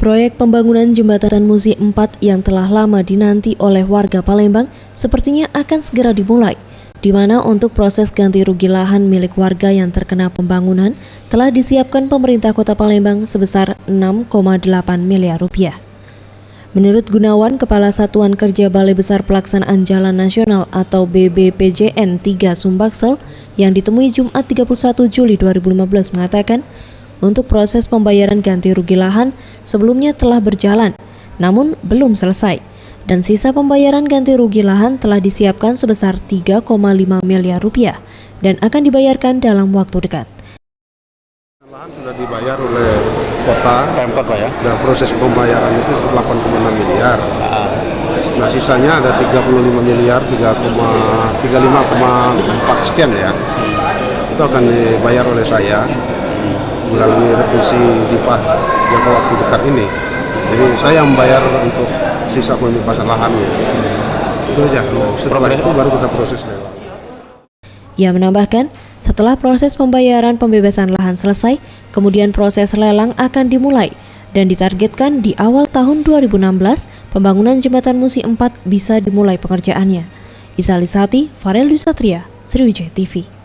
Proyek pembangunan Jembatan Musi 4 yang telah lama dinanti oleh warga Palembang sepertinya akan segera dimulai, di mana untuk proses ganti rugi lahan milik warga yang terkena pembangunan telah disiapkan pemerintah Kota Palembang sebesar 6,8 miliar rupiah. Menurut Gunawan, Kepala Satuan Kerja Balai Besar Pelaksanaan Jalan Nasional atau BBPJN 3 Sumbaksel yang ditemui Jumat 31 Juli 2015 mengatakan, untuk proses pembayaran ganti rugi lahan sebelumnya telah berjalan, namun belum selesai. Dan sisa pembayaran ganti rugi lahan telah disiapkan sebesar 3,5 miliar rupiah dan akan dibayarkan dalam waktu dekat. Lahan sudah dibayar oleh kota, Pemkot Pak ya? dan proses pembayaran itu 8,6 miliar. Nah sisanya ada 35 miliar, 35,4 sekian ya. Itu akan dibayar oleh saya melalui revisi DIPA jangka waktu dekat ini. Jadi saya yang membayar untuk sisa pembebasan lahannya. Itu aja. Setelah itu baru kita proses lelang. Ia menambahkan, setelah proses pembayaran pembebasan lahan selesai, kemudian proses lelang akan dimulai dan ditargetkan di awal tahun 2016 pembangunan Jembatan Musi 4 bisa dimulai pengerjaannya. Isa Lisati, Farel Dwi Satria, Sriwijaya TV.